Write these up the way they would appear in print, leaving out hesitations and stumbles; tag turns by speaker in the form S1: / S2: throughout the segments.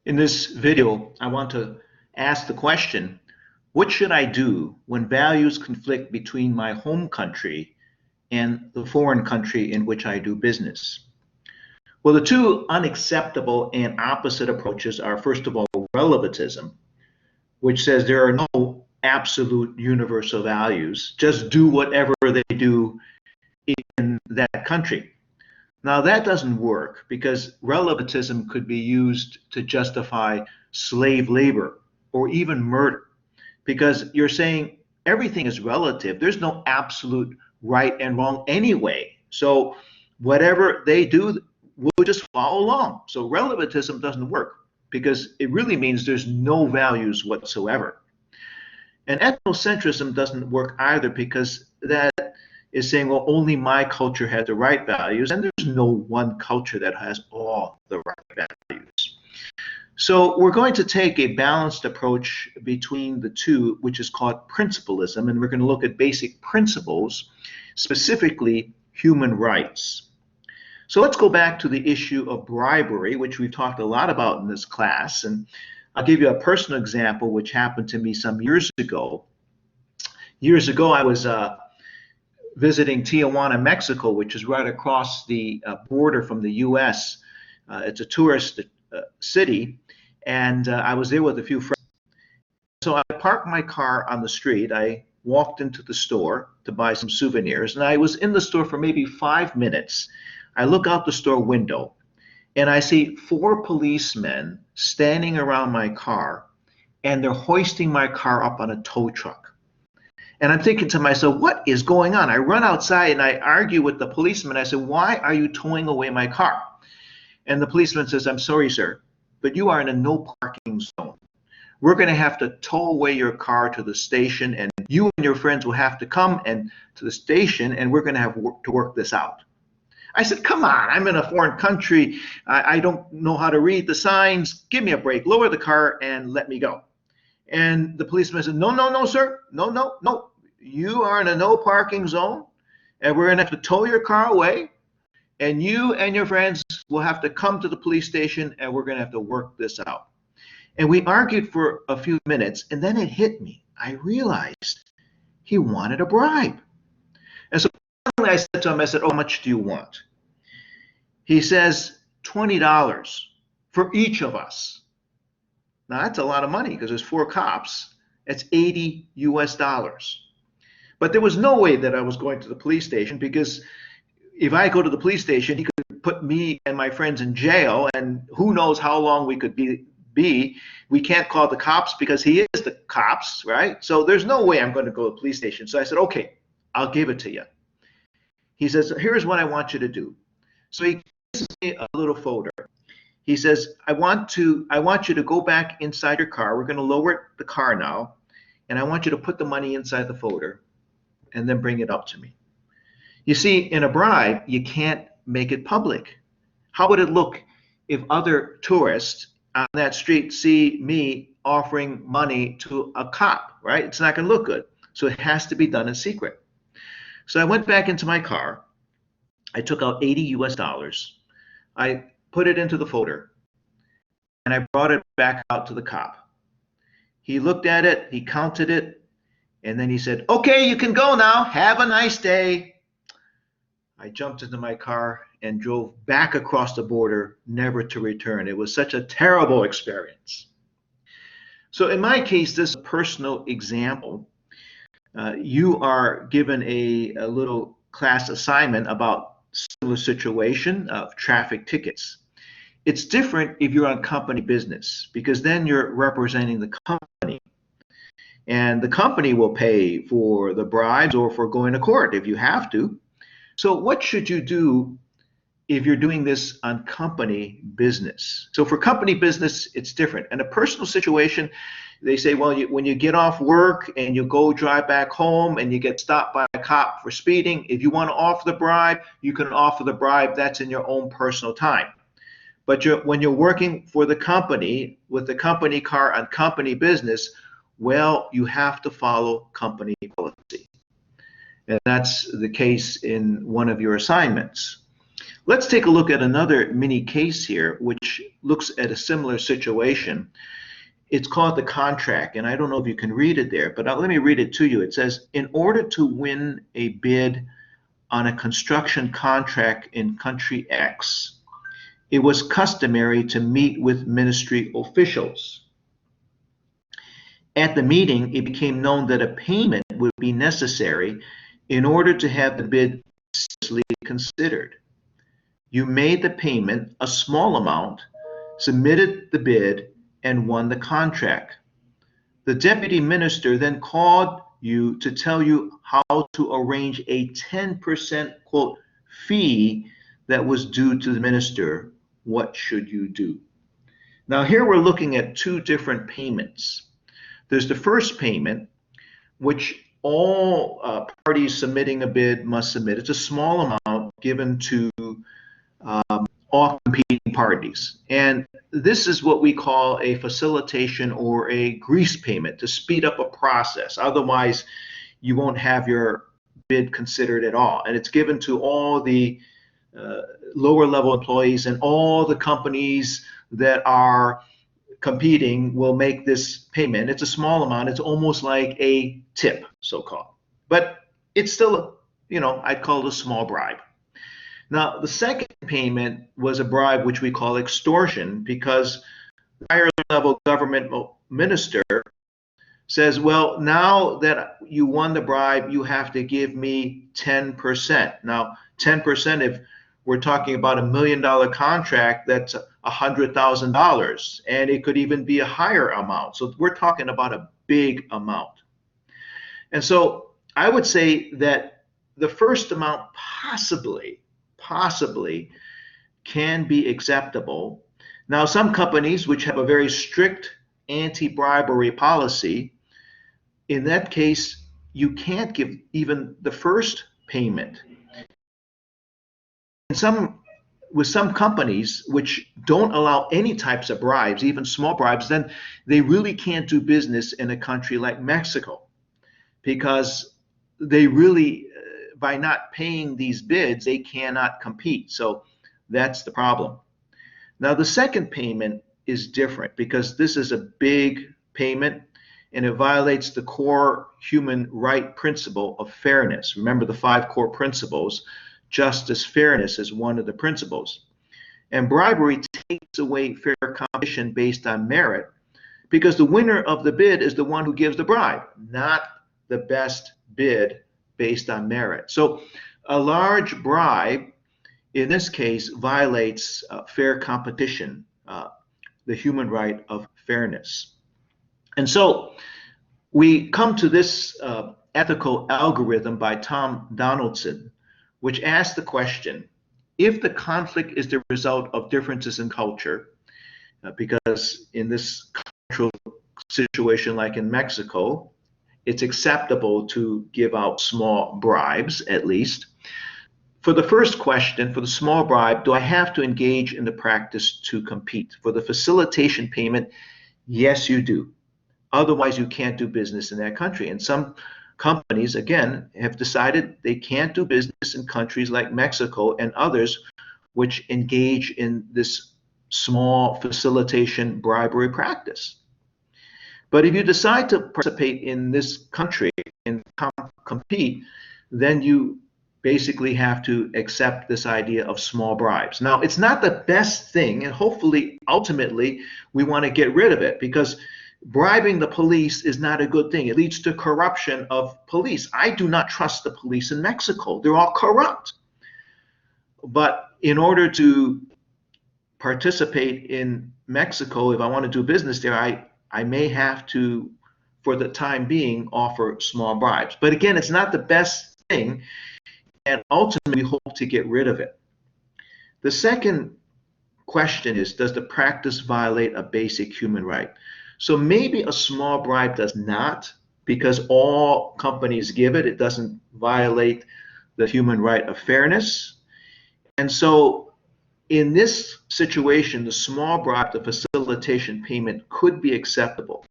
S1: In this video, I want to ask the question, what should I do when values conflict between my home country and the foreign country in which I do business? Well, the two unacceptable and opposite approaches are, first of all, relativism, which says there are no absolute universal values. Just do whatever they do in that country. Now, that doesn't work because relativism could be used to justify slave labor or even murder because you're saying everything is relative. There's no absolute right and wrong anyway. So, whatever they do, we'll just follow along. So, relativism doesn't work because it really means there's no values whatsoever. And ethnocentrism doesn't work either because that is saying, well, only my culture has the right values, and there's no one culture that has all the right values. So we're going to take a balanced approach between the two, which is called principalism, and we're going to look at basic principles, specifically human rights. So let's go back to the issue of bribery, which we've talked a lot about in this class, and I'll give you a personal example which happened to me some years ago. Years ago, I was visiting Tijuana, Mexico, which is right across the border from the U.S. It's a tourist city, and I was there with a few friends. So I parked my car on the street. I walked into the store to buy some souvenirs, and I was in the store for maybe 5 minutes. I look out the store window, and I see four policemen standing around my car, and they're hoisting my car up on a tow truck. And I'm thinking to myself, what is going on? I run outside and I argue with the policeman. I said, why are you towing away my car? And the policeman says, I'm sorry, sir, but you are in a no parking zone. We're going to have to tow away your car to the station, and you and your friends will have to come and to the station, and we're going to have to work this out. I said, come on, I'm in a foreign country. I don't know how to read the signs. Give me a break. Lower the car and let me go. And the policeman said, no, no, no, sir. No, no, no. You are in a no parking zone, and we're going to have to tow your car away, and you and your friends will have to come to the police station, and we're going to have to work this out. And we argued for a few minutes, and then it hit me. I realized he wanted a bribe. And so finally I said to him, I said, oh, how much do you want? He says, $20 for each of us. Now, that's a lot of money because there's four cops. It's $80 US. But there was no way that I was going to the police station because if I go to the police station, he could put me and my friends in jail, and who knows how long we could be. We can't call the cops because he is the cops, right? So there's no way I'm going to go to the police station. So I said, okay, I'll give it to you. He says, here's what I want you to do. So he gives me a little folder. He says, I want you to go back inside your car. We're going to lower the car now, and I want you to put the money inside the folder and then bring it up to me. You see, in a bribe, you can't make it public. How would it look if other tourists on that street see me offering money to a cop, right? It's not going to look good. So it has to be done in secret. So I went back into my car. I took out $80 US. I put it into the folder, and I brought it back out to the cop. He looked at it, he counted it, and then he said, okay, you can go now. Have a nice day. I jumped into my car and drove back across the border, never to return. It was such a terrible experience. So in my case, this personal example, you are given a little class assignment about similar situation of traffic tickets. It's different if you're on company business because then you're representing the company. And the company will pay for the bribes or for going to court if you have to. So what should you do if you're doing this on company business? So for company business, it's different. In a personal situation, they say, well, when you get off work and you go drive back home and you get stopped by a cop for speeding, if you want to offer the bribe, you can offer the bribe. That's in your own personal time. But when you're working for the company with the company car on company business, well, you have to follow company policy. And that's the case in one of your assignments. Let's take a look at another mini case here, which looks at a similar situation. It's called the contract, and I don't know if you can read it there, but let me read it to you. It says, in order to win a bid on a construction contract in country X, it was customary to meet with ministry officials. At the meeting, it became known that a payment would be necessary in order to have the bid seriously considered. You made the payment, a small amount, submitted the bid, and won the contract. The deputy minister then called you to tell you how to arrange a 10% quote fee that was due to the minister. What should you do? Now here we're looking at two different payments. There's the first payment, which all parties submitting a bid must submit. It's a small amount given to all competing parties. And this is what we call a facilitation or a grease payment to speed up a process. Otherwise, you won't have your bid considered at all. And it's given to all the lower level employees, and all the companies that are competing will make this payment. It's a small amount. It's almost like a tip, so-called. But it's still, I'd call it a small bribe. Now, the second payment was a bribe which we call extortion, because the higher level government minister says, well, now that you won the bribe, you have to give me 10%. Now, 10%, if we're talking about $1 million contract, that's $100,000, and it could even be a higher amount. So we're talking about a big amount. And so I would say that the first amount possibly can be acceptable. Now, some companies which have a very strict anti-bribery policy, in that case, you can't give even the first payment. With some companies which don't allow any types of bribes, even small bribes, then they really can't do business in a country like Mexico, because they really, by not paying these bids, they cannot compete. So that's the problem. Now, the second payment is different, because this is a big payment and it violates the core human right principle of fairness. Remember the 5 core principles. Justice, fairness is one of the principles. And bribery takes away fair competition based on merit, because the winner of the bid is the one who gives the bribe, not the best bid based on merit. So a large bribe, in this case, violates fair competition, the human right of fairness. And so we come to this ethical algorithm by Tom Donaldson, which asks the question, if the conflict is the result of differences in culture, because in this cultural situation like in Mexico, it's acceptable to give out small bribes, at least. For the first question, for the small bribe, do I have to engage in the practice to compete? For the facilitation payment, yes, you do. Otherwise, you can't do business in that country. And some companies, again, have decided they can't do business in countries like Mexico and others which engage in this small facilitation bribery practice. But if you decide to participate in this country and compete, then you basically have to accept this idea of small bribes. Now, it's not the best thing, and hopefully, ultimately, we want to get rid of it, because bribing the police is not a good thing. It leads to corruption of police. I do not trust the police in Mexico. They're all corrupt. But in order to participate in Mexico, if I want to do business there, I may have to, for the time being, offer small bribes. But again, it's not the best thing, and ultimately we hope to get rid of it. The second question is, does the practice violate a basic human right? So maybe a small bribe does not, because all companies give it. It doesn't violate the human right of fairness. And so in this situation, the small bribe, the facilitation payment, could be acceptable.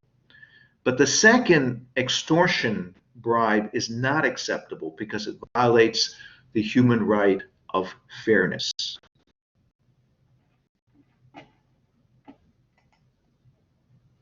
S1: But the second extortion bribe is not acceptable, because it violates the human right of fairness.